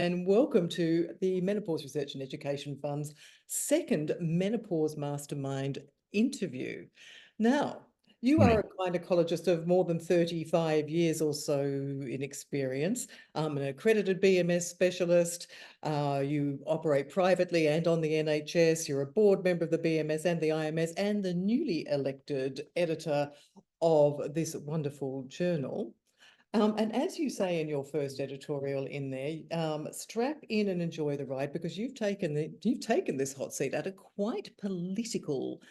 And welcome to the Menopause Research and Education Fund's second Menopause Mastermind interview. Now, you are a gynaecologist of more than 35 years or so in experience, an accredited BMS specialist. You operate privately and on the NHS. You're a board member of the BMS and the IMS and the newly elected editor of this wonderful journal. And as you say in your first editorial in there, strap in and enjoy the ride, because you've taken this hot seat at a quite political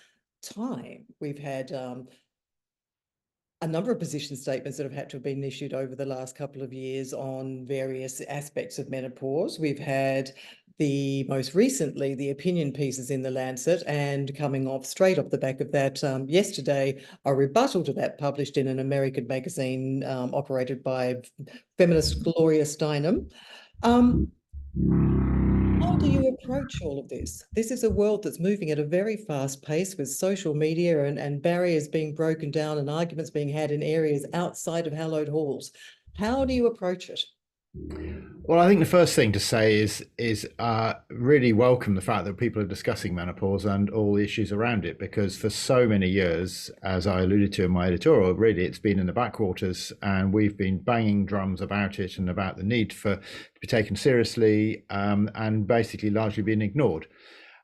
time. We've had a number of position statements that have had to have been issued over the last couple of years on various aspects of menopause. We've had most recently, the opinion pieces in the Lancet, and coming off straight off the back of that, yesterday, a rebuttal to that published in an American magazine operated by feminist Gloria Steinem. How do you approach all of this? This is a world that's moving at a very fast pace, with social media and barriers being broken down and arguments being had in areas outside of hallowed halls. How do you approach it? Well, I think the first thing to say is really welcome the fact that people are discussing menopause and all the issues around it, because for so many years, as I alluded to in my editorial, really it's been in the backwaters, and we've been banging drums about it and about the need for to be taken seriously, and basically largely been ignored.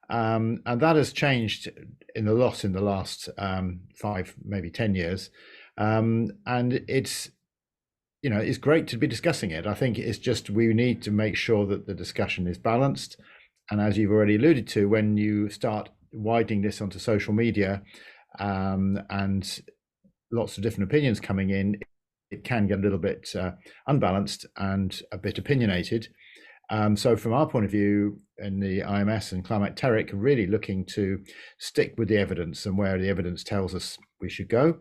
And that has changed in the last 5, maybe 10 years, and it's great to be discussing it. I think it's just we need to make sure that the discussion is balanced. And as you've already alluded to, when you start widening this onto social media, and lots of different opinions coming in, it can get a little bit unbalanced and a bit opinionated. So from our point of view in the IMS and Climacteric, really looking to stick with the evidence and where the evidence tells us we should go,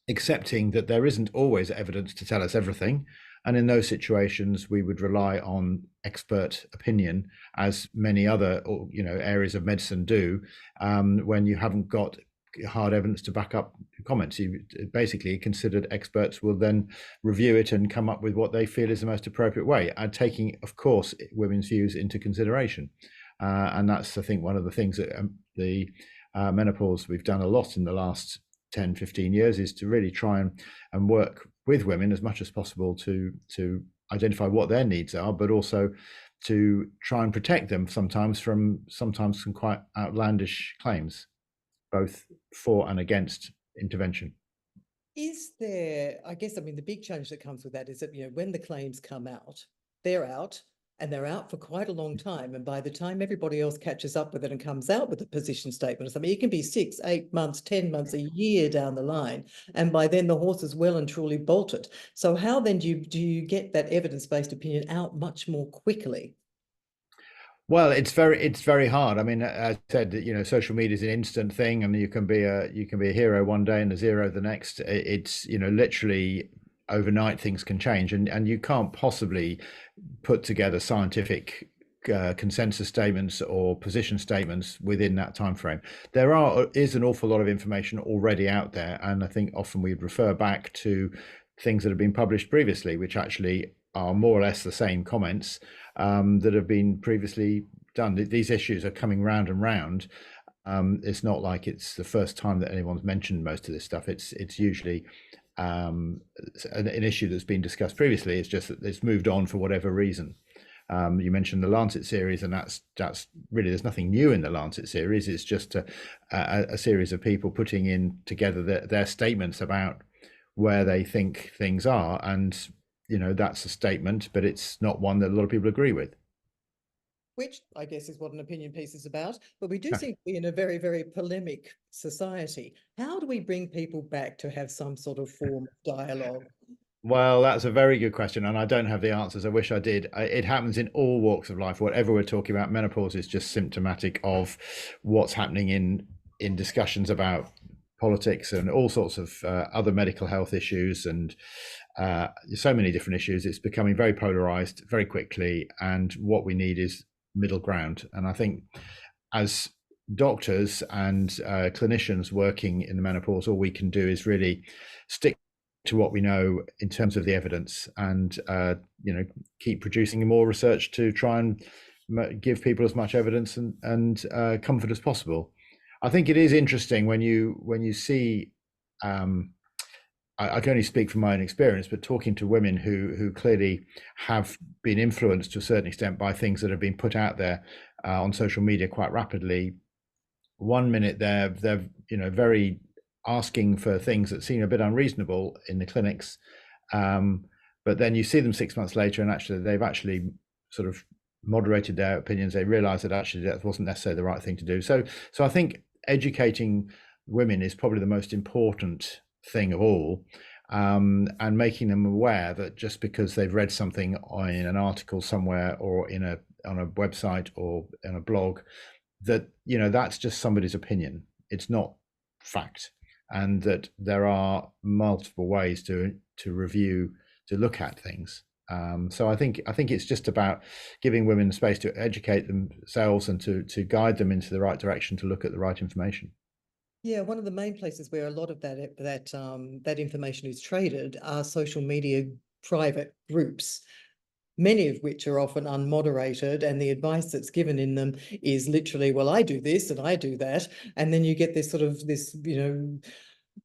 accepting that there isn't always evidence to tell us everything. And in those situations, we would rely on expert opinion, as many other areas of medicine do, when you haven't got hard evidence to back up comments. You basically considered experts will then review it and come up with what they feel is the most appropriate way, and taking, of course, women's views into consideration. And that's, I think, one of the things that the menopause we've done a lot in the last 10, 15 years is to really try and work with women as much as possible to identify what their needs are, but also to try and protect them sometimes from some quite outlandish claims, both for and against intervention. Is there, the big challenge that comes with that is that, when the claims come out, they're out, and they're out for quite a long time. And by the time everybody else catches up with it and comes out with a position statement or something, it can be 6, 8 months, 10 months, a year down the line. And by then the horse is well and truly bolted. So how then do you get that evidence-based opinion out much more quickly? Well, it's very hard. I mean, as I said, social media is an instant thing, and you can be a hero one day and a zero the next. It's literally overnight things can change, and you can't possibly put together scientific consensus statements or position statements within that time frame. There is an awful lot of information already out there, and I think often we'd refer back to things that have been published previously, which actually are more or less the same comments that have been previously done. These issues are coming round and round. It's not like it's the first time that anyone's mentioned most of this stuff. It's usually an issue that's been discussed previously. It's just that it's moved on for whatever reason. You mentioned the Lancet series, and that's really, there's nothing new in the Lancet series. It's just a series of people putting in together their statements about where they think things are, and that's a statement, but it's not one that a lot of people agree with. Which I guess is what an opinion piece is about. But we do seem to be in a very, very polemic society. How do we bring people back to have some sort of form of dialogue? Well, that's a very good question, and I don't have the answers. I wish I did. It happens in all walks of life. Whatever we're talking about, menopause is just symptomatic of what's happening in discussions about politics and all sorts of other medical health issues, and so many different issues. It's becoming very polarized very quickly, and what we need is middle ground. And I think as doctors and clinicians working in the menopause, all we can do is really stick to what we know in terms of the evidence, and keep producing more research to try and give people as much evidence and comfort as possible. I think it is interesting when you see. I can only speak from my own experience, but talking to women who clearly have been influenced to a certain extent by things that have been put out there on social media quite rapidly. One minute they're very asking for things that seem a bit unreasonable in the clinics, but then you see them 6 months later, and actually they've actually sort of moderated their opinions. They realise that actually that wasn't necessarily the right thing to do. So I think educating women is probably the most important thing of all, and making them aware that just because they've read something in an article somewhere or on a website or in a blog, that that's just somebody's opinion. It's not fact, and that there are multiple ways to review, to look at things. So I think it's just about giving women the space to educate themselves and to guide them into the right direction, to look at the right information. Yeah, one of the main places where a lot of that information is traded are social media private groups, many of which are often unmoderated, and the advice that's given in them is literally, well, I do this and I do that. And then you get this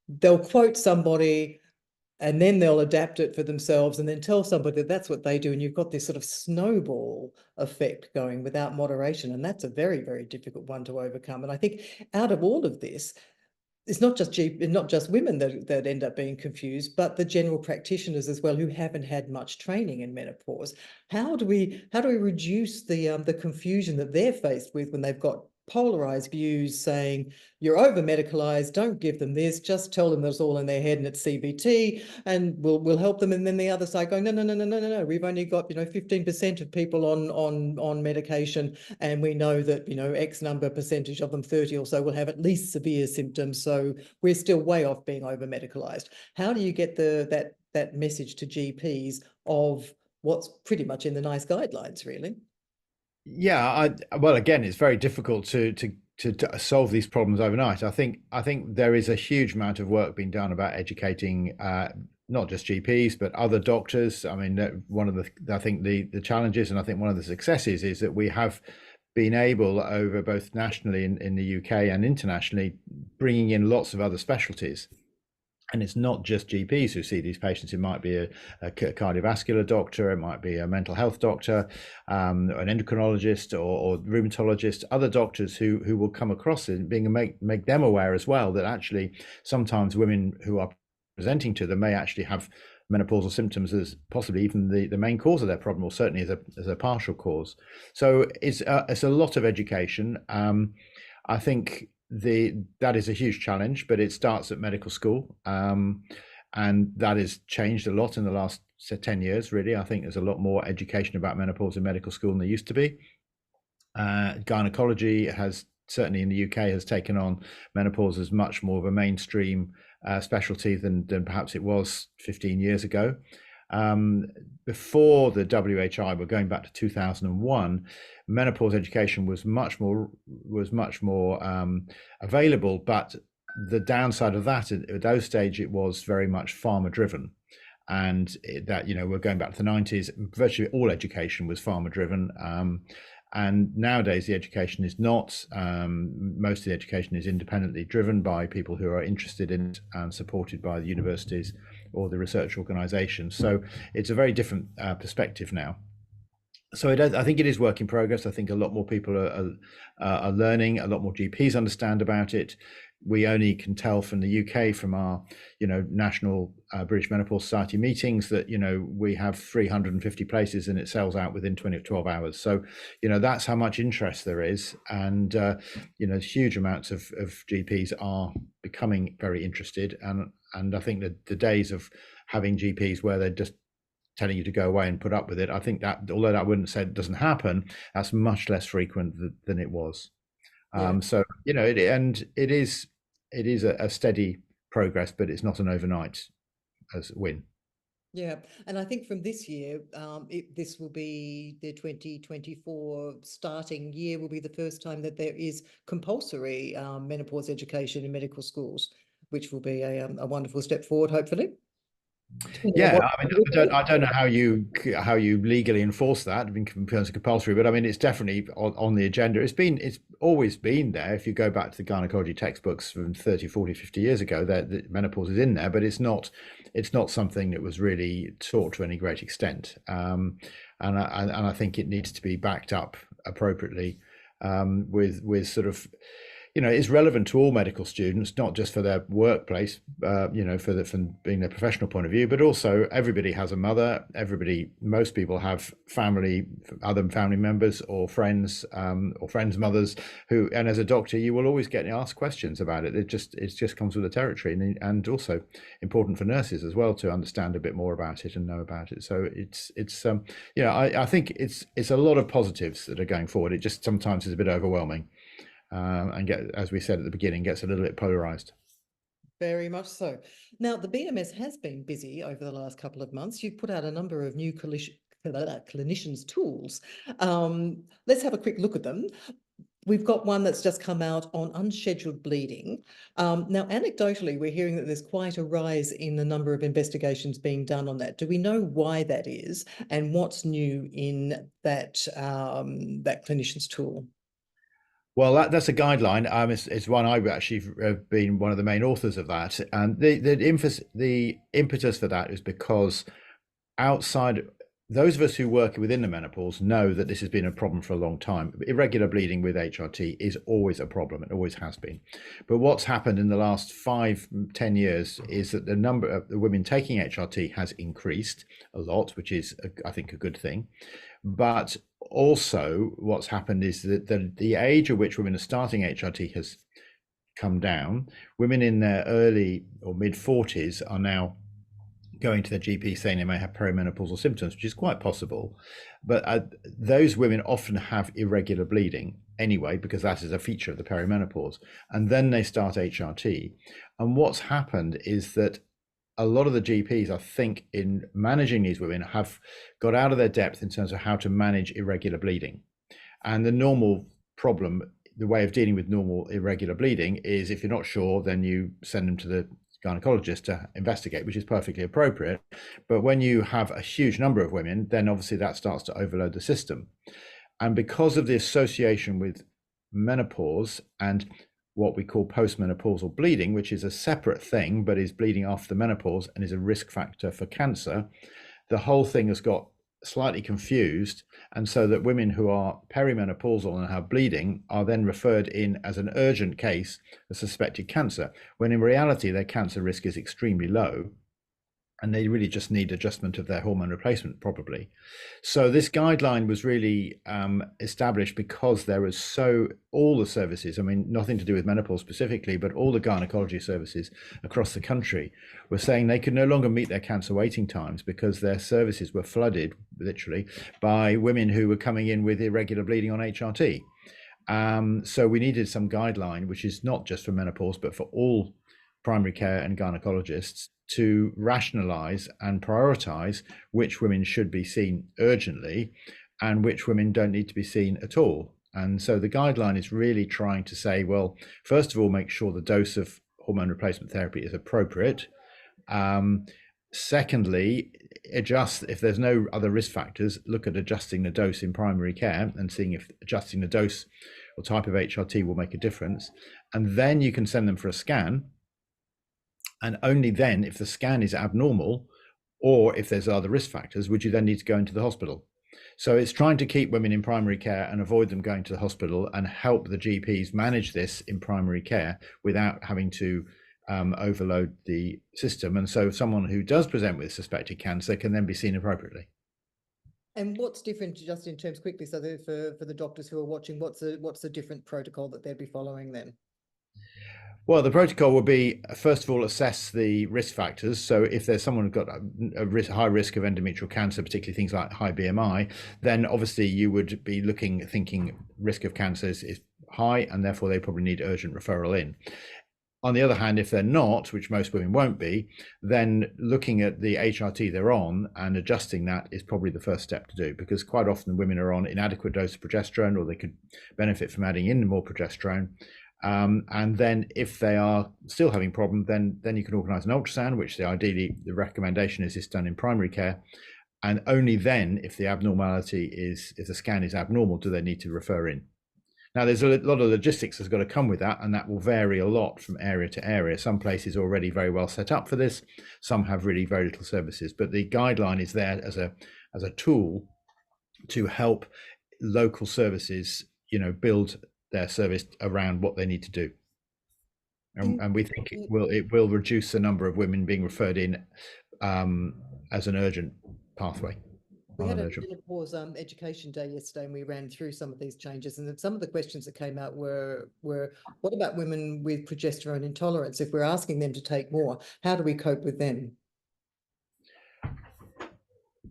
they'll quote somebody and then they'll adapt it for themselves and then tell somebody that that's what they do. And you've got this sort of snowball effect going without moderation. And that's a very, very difficult one to overcome. And I think out of all of this, it's not just women that end up being confused, but the general practitioners as well, who haven't had much training in menopause. How do we reduce the confusion that they're faced with when they've got polarized views saying you're over medicalized, don't give them this, just tell them that's all in their head and it's CBT and we'll help them. And then the other side going, no, we've only got 15% of people on medication, and we know that X number percentage of them, 30 or so, will have at least severe symptoms, so we're still way off being over medicalized. How do you get that message to GPs of what's pretty much in the NICE guidelines, really? Yeah, well, again, it's very difficult to solve these problems overnight. I think there is a huge amount of work being done about educating not just GPs but other doctors. I mean, one of the challenges, and I think one of the successes, is that we have been able, over both nationally in the UK and internationally, bringing in lots of other specialties. And it's not just GPs who see these patients. It might be a cardiovascular doctor, it might be a mental health doctor, an endocrinologist or rheumatologist, other doctors who will come across it, make them aware as well that actually sometimes women who are presenting to them may actually have menopausal symptoms as possibly even the main cause of their problem, or certainly as a partial cause. So it's a lot of education. I think that is a huge challenge, but it starts at medical school, and that has changed a lot in the last 10 years. Really, I think there's a lot more education about menopause in medical school than there used to be. Gynaecology has, certainly in the UK, has taken on menopause as much more of a mainstream specialty than perhaps it was 15 years ago. Before the WHI, we're going back to 2001, menopause education was much more available, but the downside of that, at those stage, it was very much pharma driven. And that, we're going back to the 90s, virtually all education was pharma driven. And nowadays the education is not. Most of the education is independently driven by people who are interested in it and supported by the universities or the research organizations. So it's a very different perspective now. So I think it is work in progress. I think a lot more people are learning. A lot more GPs understand about it. We only can tell from the UK, from our national British Menopause Society meetings, that we have 350 places and it sells out within 12 hours. So that's how much interest there is, and huge amounts of GPs are becoming very interested. And I think that the days of having GPs where they're just telling you to go away and put up with it, I think that, although that wouldn't say it doesn't happen, that's much less frequent than it was. Yeah. So it is a steady progress, but it's not an overnight win. Yeah, and I think from this year, this will be the 2024 starting year, will be the first time that there is compulsory menopause education in medical schools, which will be a wonderful step forward, hopefully. Depending on Yeah, what I mean, you're looking I don't know how you legally enforce that in terms of compulsory, but I mean, it's definitely on the agenda. It's always been there. If you go back to the gynecology textbooks from 30, 40, 50 years ago, the menopause is in there, but it's not something that was really taught to any great extent. And I think it needs to be backed up appropriately, with sort of, it's relevant to all medical students, not just for their workplace, from being their professional point of view, but also everybody has a mother. Most people have other family members or friends mothers who, and as a doctor, you will always get asked questions about it. It just comes with the territory, and also important for nurses as well to understand a bit more about it and know about it. So I think it's a lot of positives that are going forward. It just sometimes is a bit overwhelming. And as we said at the beginning, gets a little bit polarized. Very much so. Now, the BMS has been busy over the last couple of months. You've put out a number of new clinicians' tools. Let's have a quick look at them. We've got one that's just come out on unscheduled bleeding. Now, anecdotally, we're hearing that there's quite a rise in the number of investigations being done on that. Do we know why that is, and what's new in that clinician's tool? Well, that's a guideline. It's one I've actually been one of the main authors of that, and the impetus for that is because outside those of us who work within the menopause know that this has been a problem for a long time. Irregular bleeding with HRT is always a problem. It always has been. But what's happened in the last 5-10 years is that the number of the women taking HRT has increased a lot, which is, I think, a good thing. But also what's happened is that the age at which women are starting HRT has come down. Women in their early or mid 40s are now going to their GP saying they may have perimenopausal symptoms, which is quite possible. But those women often have irregular bleeding anyway, because that is a feature of the perimenopause. And then they start HRT. And what's happened is that a lot of the GPs, I think, in managing these women have got out of their depth in terms of how to manage irregular bleeding. And the normal problem, the way of dealing with normal irregular bleeding is, if you're not sure, then you send them to the gynecologist to investigate, which is perfectly appropriate. But when you have a huge number of women, then obviously that starts to overload the system. And because of the association with menopause and what we call postmenopausal bleeding, which is a separate thing, but is bleeding after the menopause and is a risk factor for cancer, the whole thing has got slightly confused. And so that women who are perimenopausal and have bleeding are then referred in as an urgent case of suspected cancer, when in reality their cancer risk is extremely low. And they really just need adjustment of their hormone replacement, probably. So this guideline was really established because there was all the services, I mean, nothing to do with menopause specifically, but all the gynecology services across the country were saying they could no longer meet their cancer waiting times because their services were flooded, literally, by women who were coming in with irregular bleeding on HRT. So we needed some guideline, which is not just for menopause, but for all primary care and gynecologists, to rationalize and prioritize which women should be seen urgently and which women don't need to be seen at all. And so the guideline is really trying to say, well, first of all, make sure the dose of hormone replacement therapy is appropriate. Secondly, adjust, if there's no other risk factors, look at adjusting the dose in primary care and seeing if adjusting the dose or type of HRT will make a difference. And then you can send them for a scan. And only then, if the scan is abnormal, or if there's other risk factors, would you then need to go into the hospital. So it's trying to keep women in primary care and avoid them going to the hospital, and help the GPs manage this in primary care without having to overload the system. And so someone who does present with suspected cancer can then be seen appropriately. And what's different, just in terms quickly, so that for the doctors who are watching, what's the different protocol that they'd be following then? Well, the protocol will be, first of all, assess the risk factors. So if there's someone who's got high risk of endometrial cancer, particularly things like high BMI, then obviously you would be thinking risk of cancer is high, and therefore they probably need urgent referral in. On the other hand, if they're not, which most women won't be, then looking at the HRT they're on and adjusting that is probably the first step to do, because quite often women are on inadequate dose of progesterone, or they could benefit from adding in more progesterone. And then if they are still having problem, then you can organise an ultrasound, which ideally the recommendation is done in primary care. And only then, if the abnormality if the scan is abnormal, do they need to refer in. Now, there's a lot of logistics that's got to come with that, and that will vary a lot from area to area. Some places are already very well set up for this. Some have really very little services, but the guideline is there as a tool to help local services, build their service around what they need to do. And we think it will reduce the number of women being referred in as an urgent pathway. We had a menopause education day yesterday, and we ran through some of these changes. And some of the questions that came out were what about women with progesterone intolerance? If we're asking them to take more, how do we cope with them?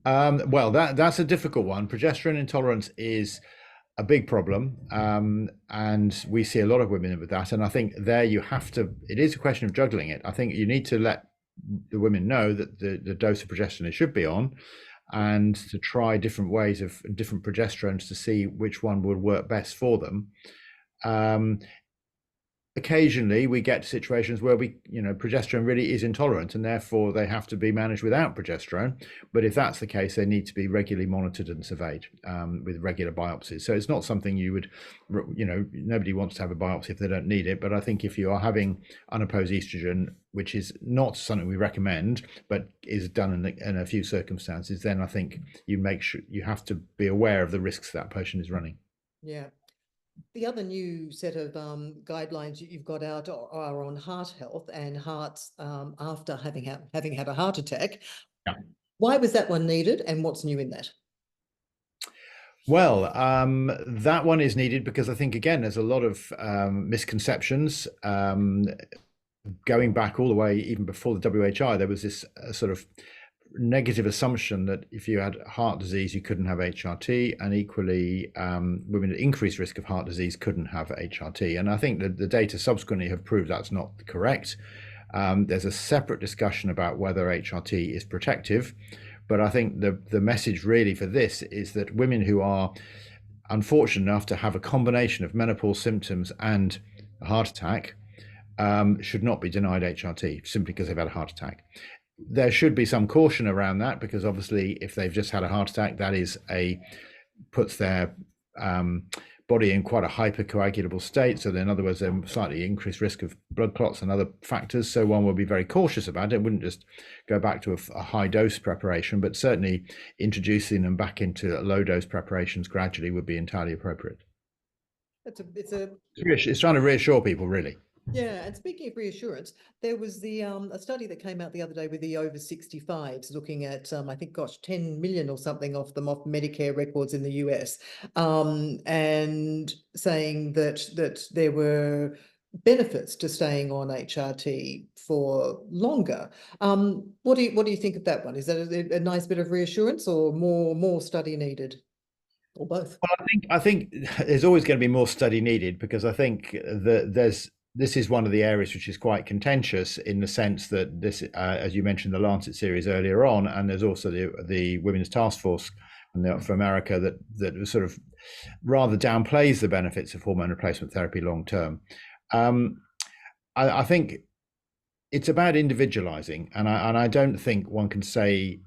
Well, that's a difficult one. Progesterone intolerance is a big problem, and we see a lot of women with that. And I think it is a question of juggling it. I think you need to let the women know that the dose of progesterone they should be on, and to try different ways of different progesterones to see which one would work best for them. Occasionally we get to situations where progesterone really is intolerant, and therefore they have to be managed without progesterone. But if that's the case, they need to be regularly monitored and surveyed with regular biopsies. So it's not something you would, nobody wants to have a biopsy if they don't need it. But I think if you are having unopposed estrogen, which is not something we recommend, but is done in a few circumstances, then I think you make sure you have to be aware of the risks that patient is running. Yeah. The other new set of guidelines you've got out are on heart health and hearts after having had a heart attack. Yeah. Why was that one needed, and what's new in that? Well, that one is needed because I think, again, there's a lot of misconceptions. Going back all the way, even before the WHI, there was this sort of negative assumption that if you had heart disease, you couldn't have HRT, and equally, women at increased risk of heart disease couldn't have HRT. And I think that the data subsequently have proved that's not correct. There's a separate discussion about whether HRT is protective, but I think the message really for this is that women who are unfortunate enough to have a combination of menopause symptoms and a heart attack should not be denied HRT simply because they've had a heart attack. There should be some caution around that, because obviously if they've just had a heart attack, that puts their body in quite a hypercoagulable state. So in other words, they're slightly increased risk of blood clots and other factors. So one will be very cautious about it. Wouldn't just go back to a high dose preparation, but certainly introducing them back into low dose preparations gradually would be entirely appropriate. It's trying to reassure people, really. Yeah, and speaking of reassurance, there was a study that came out the other day with the over 65s looking at I think 10 million or something off Medicare records in the US, and saying that there were benefits to staying on HRT for longer. What do you think of that one? Is that a nice bit of reassurance, or more study needed, or both? Well, I think there's always going to be more study needed, because I think that this is one of the areas which is quite contentious, in the sense that this, as you mentioned, the Lancet series earlier on, and there's also the Women's Task Force for America that sort of rather downplays the benefits of hormone replacement therapy long term. I think it's about individualizing, and I don't think one can say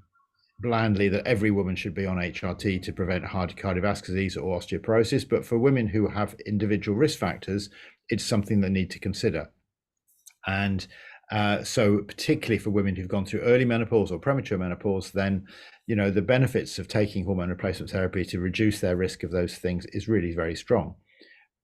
blandly that every woman should be on HRT to prevent cardiovascular disease or osteoporosis, but for women who have individual risk factors, it's something they need to consider. And so particularly for women who've gone through early menopause or premature menopause, then the benefits of taking hormone replacement therapy to reduce their risk of those things is really very strong.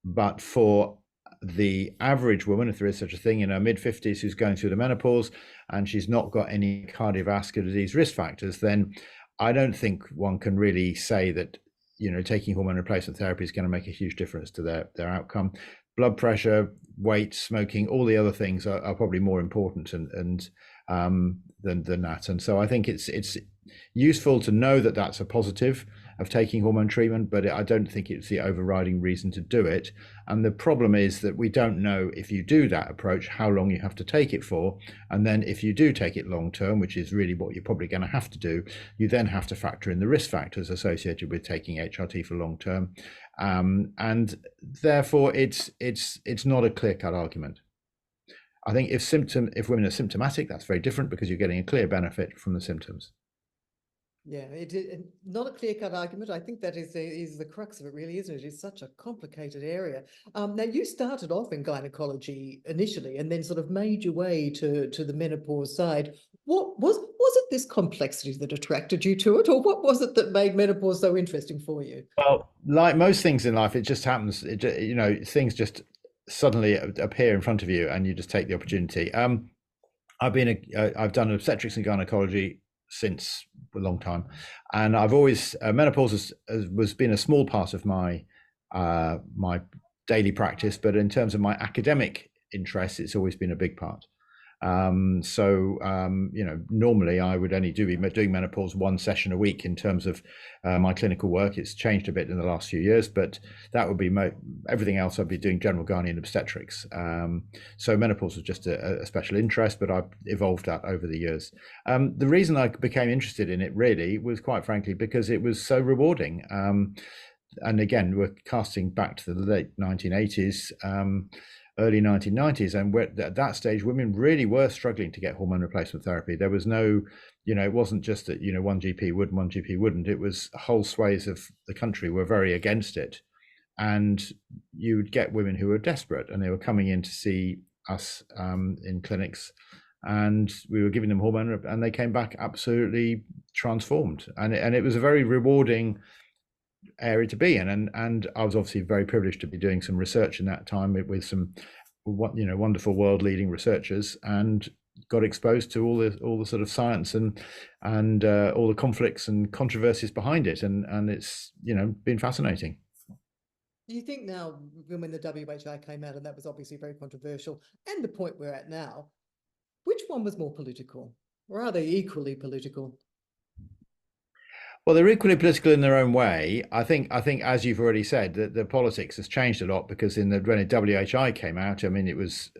But for the average woman, if there is such a thing, in her mid-50s, who's going through the menopause and she's not got any cardiovascular disease risk factors, then I don't think one can really say that taking hormone replacement therapy is going to make a huge difference to their outcome. Blood pressure, weight, smoking, all the other things are probably more important than that. And so I think it's useful to know that that's a positive, of taking hormone treatment, but I don't think it's the overriding reason to do it. And the problem is that we don't know, if you do that approach, how long you have to take it for. And then if you do take it long term, which is really what you're probably going to have to do, you then have to factor in the risk factors associated with taking HRT for long term. And therefore, it's not a clear-cut argument. I think if women are symptomatic, that's very different, because you're getting a clear benefit from the symptoms. Yeah, not a clear-cut argument. I think that is the crux of it, really, isn't it? It's such a complicated area. Now, you started off in gynecology initially, and then sort of made your way to the menopause side. What was it this complexity that attracted you to it, or what was it that made menopause so interesting for you? Well, like most things in life, it just happens. Things just suddenly appear in front of you, and you just take the opportunity. I've done obstetrics and gynecology since a long time, and I've always menopause has been a small part of my my daily practice, but in terms of my academic interests, it's always been a big part. Normally I would only be doing menopause one session a week in terms of my clinical work. It's changed a bit in the last few years, but that would be everything else. I'd be doing general gynae and obstetrics. So menopause was just a special interest, but I've evolved that over the years. The reason I became interested in it really was, quite frankly, because it was so rewarding. And again, we're casting back to the late 1980s. Early 1990s, and at that stage, women really were struggling to get hormone replacement therapy. There was no, it wasn't just that one GP would and one GP wouldn't. It was whole swathes of the country were very against it, and you would get women who were desperate, and they were coming in to see us in clinics, and we were giving them hormone, and they came back absolutely transformed, and it was a very rewarding area to be in, and I was obviously very privileged to be doing some research in that time with some wonderful world leading researchers, and got exposed to all the sort of science and all the conflicts and controversies behind it, and it's been fascinating. Do you think now, when the WHI came out, and that was obviously very controversial, and the point we're at now, which one was more political, or are they equally political? Well, they're equally political in their own way. I think, as you've already said, that the politics has changed a lot, because when the WHI came out, I mean, it was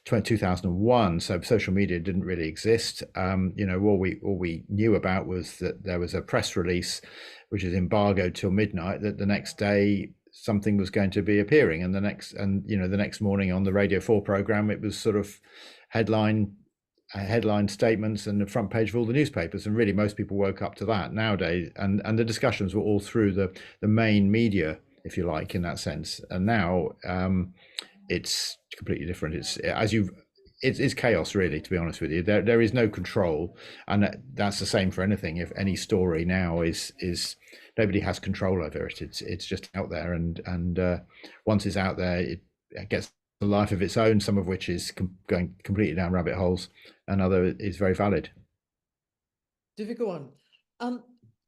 2001, so social media didn't really exist. All we knew about was that there was a press release, which is embargoed till midnight, that the next day something was going to be appearing, and the next morning on the Radio 4 program, it was sort of headline statements and the front page of all the newspapers, and really most people woke up to that nowadays, and the discussions were all through the main media, if you like, in that sense. And now it's completely different. It's chaos, really, to be honest with you. There is no control, and that's the same for anything. If any story now is nobody has control over it. It's just out there, and once it's out there, it gets a life of its own, some of which is going completely down rabbit holes, another is very valid. Difficult one.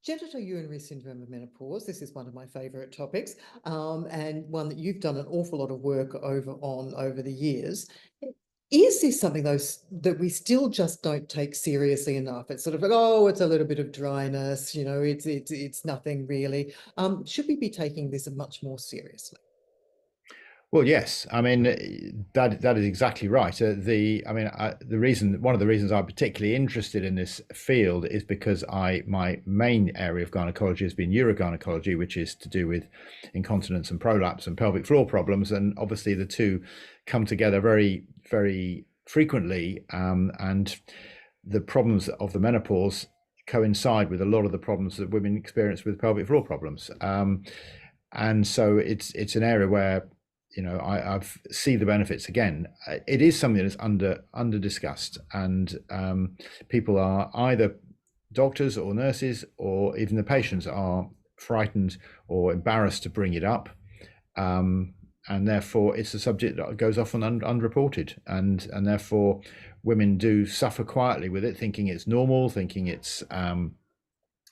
Genitourinary syndrome of menopause. This is one of my favorite topics, and one that you've done an awful lot of work over the years. Is this something that we still just don't take seriously enough? It's sort of like, oh, it's a little bit of dryness, it's nothing really. Should we be taking this much more seriously? Well, yes. I mean, that is exactly right. One of the reasons I'm particularly interested in this field is because my main area of gynecology has been urogynecology, which is to do with incontinence and prolapse and pelvic floor problems, and obviously the two come together very, very frequently, and the problems of the menopause coincide with a lot of the problems that women experience with pelvic floor problems, and so it's an area where I've seen the benefits. Again, it is something that is under discussed, and people are either doctors or nurses, or even the patients are frightened or embarrassed to bring it up, and therefore it's a subject that goes often unreported, and therefore women do suffer quietly with it, thinking it's normal, thinking it's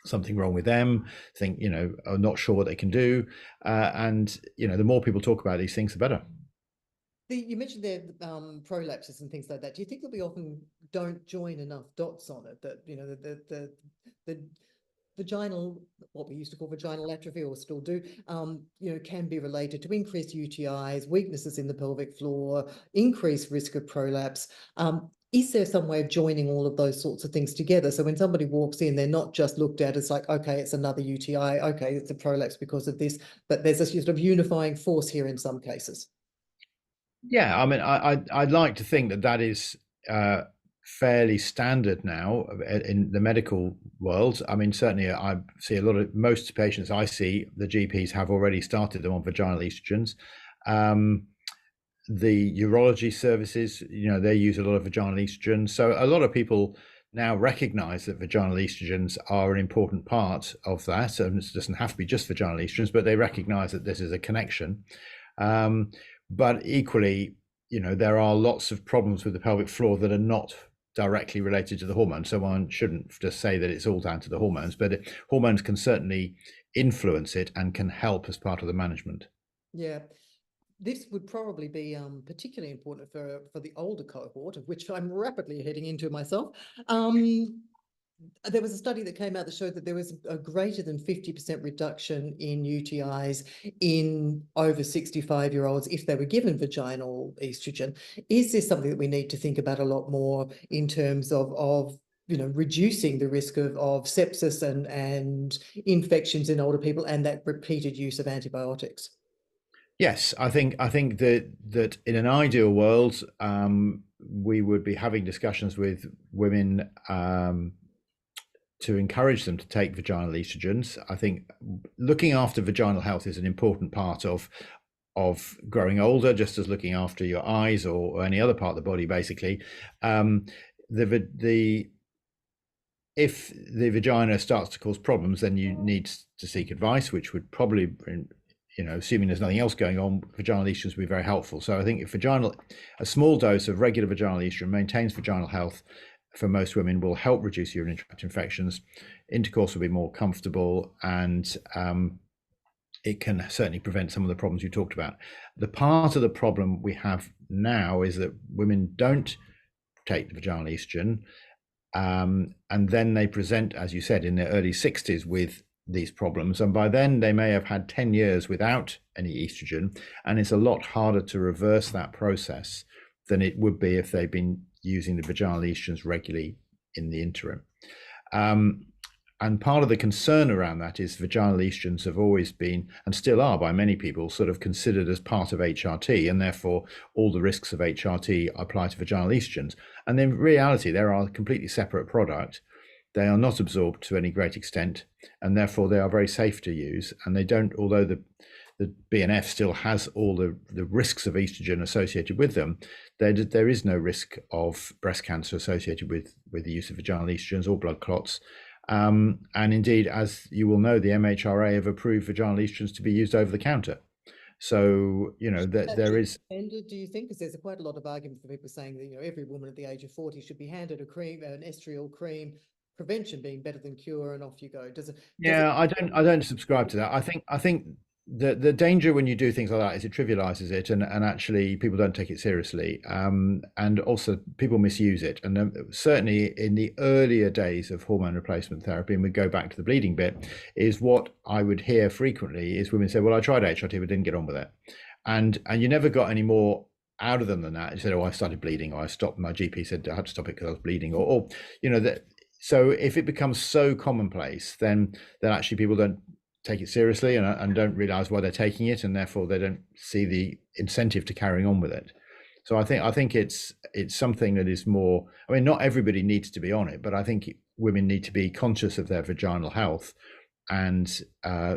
something wrong with them, are not sure what they can do, and the more people talk about these things, the better. You mentioned there prolapses and things like that. Do you think that we often don't join enough dots on it? That the vaginal, what we used to call vaginal atrophy, or still do, can be related to increased UTIs, weaknesses in the pelvic floor, increased risk of prolapse. Is there some way of joining all of those sorts of things together? So when somebody walks in, they're not just looked at as like, okay, it's another UTI, okay, it's a prolapse because of this, but there's a sort of unifying force here in some cases. Yeah, I mean, I'd like to think that that is fairly standard now in the medical world. I mean, certainly I see most patients I see, the GPs have already started them on vaginal estrogens. The urology services, they use a lot of vaginal estrogens. So a lot of people now recognize that vaginal estrogens are an important part of that. And it doesn't have to be just vaginal estrogens, but they recognize that this is a connection. But equally, there are lots of problems with the pelvic floor that are not directly related to the hormones. So one shouldn't just say that it's all down to the hormones, but hormones can certainly influence it and can help as part of the management. Yeah. This would probably be particularly important for the older cohort, of which I'm rapidly heading into myself. There was a study that came out that showed that there was a greater than 50% reduction in UTIs in over 65-year-olds if they were given vaginal estrogen. Is this something that we need to think about a lot more in terms of reducing the risk of sepsis and infections in older people, and that repeated use of antibiotics? Yes, I think that in an ideal world, we would be having discussions with women to encourage them to take vaginal estrogens. I think looking after vaginal health is an important part of growing older, just as looking after your eyes or any other part of the body, basically. If the vagina starts to cause problems, then you need to seek advice, which would probably, assuming there's nothing else going on, vaginal estrogens would be very helpful. So I think if a small dose of regular vaginal estrogen maintains vaginal health for most women, will help reduce urinary tract infections. Intercourse will be more comfortable, and it can certainly prevent some of the problems you talked about. The part of the problem we have now is that women don't take the vaginal estrogen, and then they present, as you said, in their early 60s with these problems, and by then they may have had 10 years without any estrogen, and it's a lot harder to reverse that process than it would be if they've been using the vaginal estrogens regularly in the interim. And part of the concern around that is vaginal estrogens have always been, and still are by many people, sort of considered as part of HRT, and therefore all the risks of HRT apply to vaginal estrogens. And in reality, they are a completely separate product. They are not absorbed to any great extent, and therefore they are very safe to use. And they don't, although the BNF still has all the risks of estrogen associated with them, there is no risk of breast cancer associated with the use of vaginal estrogens or blood clots. And indeed, as you will know, the MHRA have approved vaginal estrogens to be used over the counter. So, there is. Do you think? Because there's quite a lot of argument for people saying that, every woman at the age of 40 should be handed a cream, an estriol cream, prevention being better than cure, and off you go. Yeah, I don't subscribe to that. I think the danger when you do things like that is it trivializes it, and actually people don't take it seriously, and also people misuse it. And certainly in the earlier days of hormone replacement therapy, and we go back to the bleeding bit, is what I would hear frequently is women say, well, I tried HRT but didn't get on with it, and you never got any more out of them than that. You said, oh, I started bleeding, or I stopped, my GP said I had to stop it because I was bleeding, or that. So if it becomes so commonplace, then actually people don't take it seriously and don't realize why they're taking it, and therefore they don't see the incentive to carrying on with it. So I think it's something that is more. I mean, not everybody needs to be on it, but I think women need to be conscious of their vaginal health, and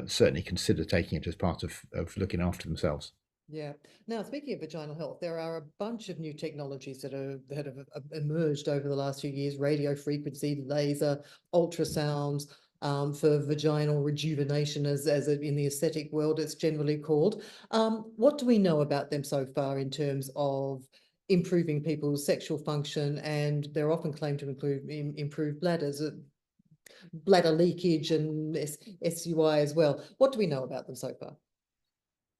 certainly consider taking it as part of looking after themselves. Yeah. Now, speaking of vaginal health, there are a bunch of new technologies that have emerged over the last few years: radio frequency, laser, ultrasounds, for vaginal rejuvenation, as in the aesthetic world it's generally called. What do we know about them so far in terms of improving people's sexual function? And they're often claimed to improve bladders, bladder leakage, and SUI as well. What do we know about them so far?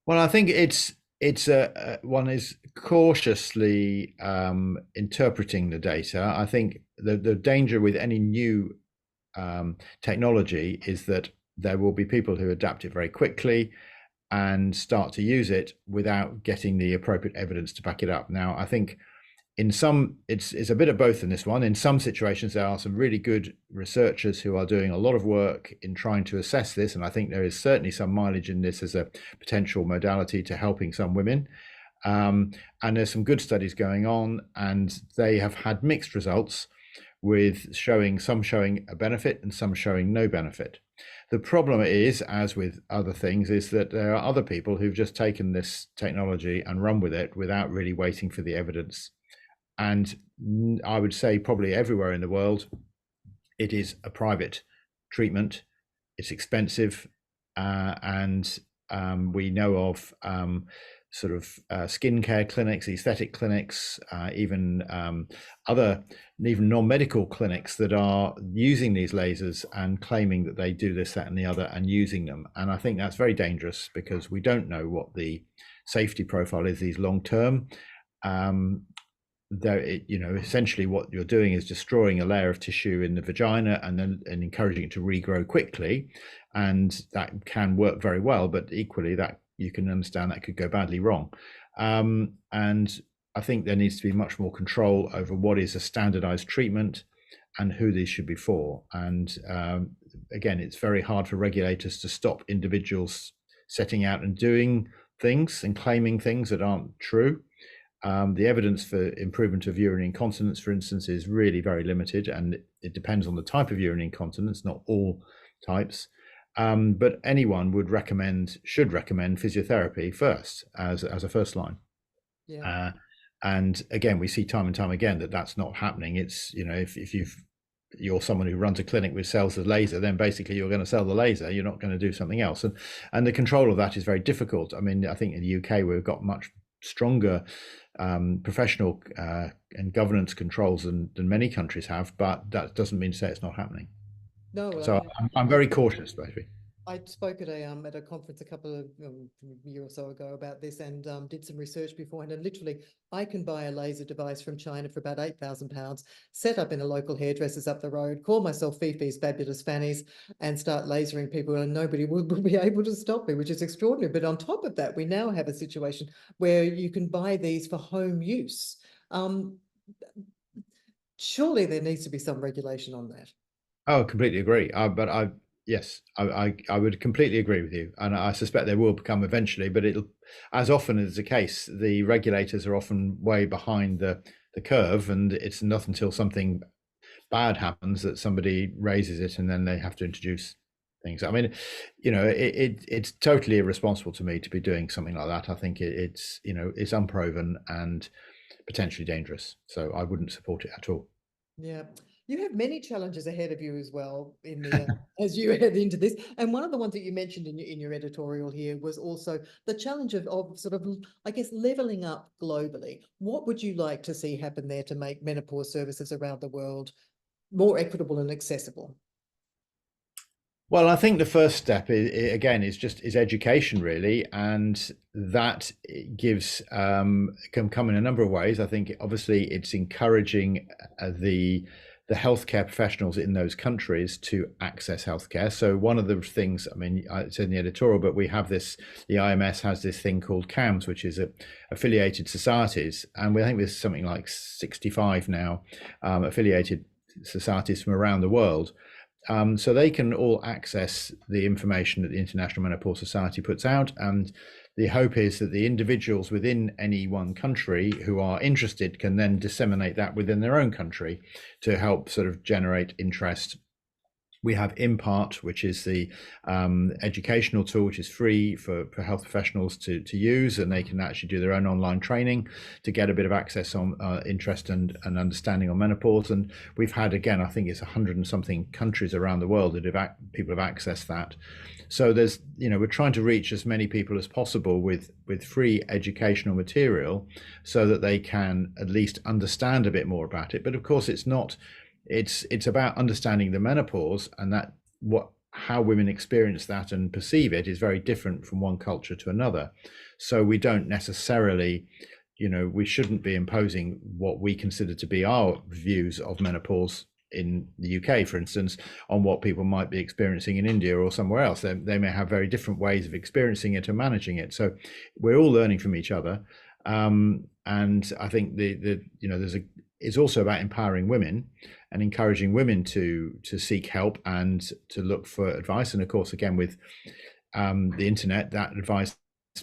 Well, I think one is cautiously interpreting the data. I think the danger with any new technology is that there will be people who adapt it very quickly and start to use it without getting the appropriate evidence to back it up. Now, I think in some, it's a bit of both in this one. In some situations, there are some really good researchers who are doing a lot of work in trying to assess this, and I think there is certainly some mileage in this as a potential modality to helping some women. And there's some good studies going on, and they have had mixed results, with some showing a benefit and some showing no benefit. The problem is, as with other things, is that there are other people who've just taken this technology and run with it without really waiting for the evidence. And I would say probably everywhere in the world, it is a private treatment. It's expensive, and we know of sort of skincare clinics, aesthetic clinics, even non-medical clinics that are using these lasers and claiming that they do this, that, and the other, and using them. And I think that's very dangerous, because we don't know what the safety profile is these long term. Essentially what you're doing is destroying a layer of tissue in the vagina and encouraging it to regrow quickly, and that can work very well, but equally that you can understand that could go badly wrong. And I think there needs to be much more control over what is a standardized treatment and who these should be for. And again, it's very hard for regulators to stop individuals setting out and doing things and claiming things that aren't true. The evidence for improvement of urinary incontinence, for instance, is really very limited, and it depends on the type of urinary incontinence, not all types. But anyone should recommend physiotherapy first as a first line. Yeah. And again, we see time and time again that that's not happening. It's, if you're someone who runs a clinic which sells the laser, then basically you're going to sell the laser. You're not going to do something else. And the control of that is very difficult. I mean, I think in the UK, we've got much stronger professional and governance controls than many countries have, but that doesn't mean to say it's not happening. No, So I'm very cautious, basically. I spoke at a conference a couple of year or so ago about this, and did some research beforehand. And literally, I can buy a laser device from China for about £8,000, set up in a local hairdresser's up the road, call myself Fifi's Fabulous Fannies, and start lasering people, and nobody will be able to stop me, which is extraordinary. But on top of that, we now have a situation where you can buy these for home use. Surely there needs to be some regulation on that. Oh, I completely agree. Yes, I would completely agree with you, and I suspect there will become eventually. But it'll, as often is the case, the regulators are often way behind the curve, and it's not until something bad happens that somebody raises it, and then they have to introduce things. I mean, it's totally irresponsible to me to be doing something like that. I think it's unproven and potentially dangerous, so I wouldn't support it at all. Yeah. You have many challenges ahead of you as well in the as you head into this. And one of the ones that you mentioned in your editorial here was also the challenge of sort of, I guess, leveling up globally. What would you like to see happen there to make menopause services around the world more equitable and accessible? Well, I think the first step is education, really, and that can come in a number of ways. I think obviously it's encouraging the healthcare professionals in those countries to access healthcare. So one of the things, I mean, I said in the editorial, but we have this, the IMS has this thing called CAMS, which is affiliated societies. And we think there's something like 65 now affiliated societies from around the world. So they can all access the information that the International Menopause Society puts out. And the hope is that the individuals within any one country who are interested can then disseminate that within their own country to help sort of generate interest. We have Impart, which is the educational tool, which is free for health professionals to use, and they can actually do their own online training to get a bit of access on interest and understanding on menopause. And we've had, again, I think it's 100 and something countries around the world that people have accessed that. So there's, we're trying to reach as many people as possible with free educational material so that they can at least understand a bit more about it. But of course, it's not. It's about understanding the menopause, and how women experience that and perceive it is very different from one culture to another. So we don't necessarily, we shouldn't be imposing what we consider to be our views of menopause in the UK, for instance, on what people might be experiencing in India or somewhere else. They may have very different ways of experiencing it and managing it. So we're all learning from each other. And I think it's also about empowering women and encouraging women to seek help and to look for advice. And of course, again, with the internet, that advice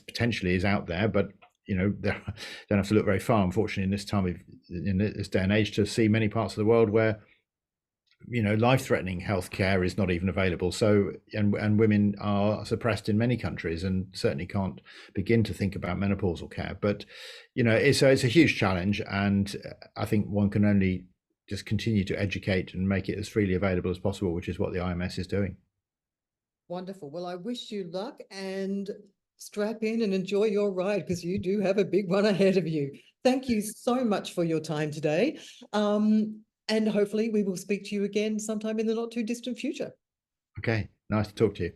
potentially is out there, but they don't have to look very far, unfortunately, in this day and age, to see many parts of the world where life-threatening healthcare is not even available. So, and women are suppressed in many countries and certainly can't begin to think about menopausal care. But it's a huge challenge, and I think one can only just continue to educate and make it as freely available as possible, which is what the IMS is doing. Wonderful. Well, I wish you luck, and strap in and enjoy your ride, because you do have a big one ahead of you. Thank you so much for your time today. And hopefully we will speak to you again sometime in the not too distant future. Okay, nice to talk to you.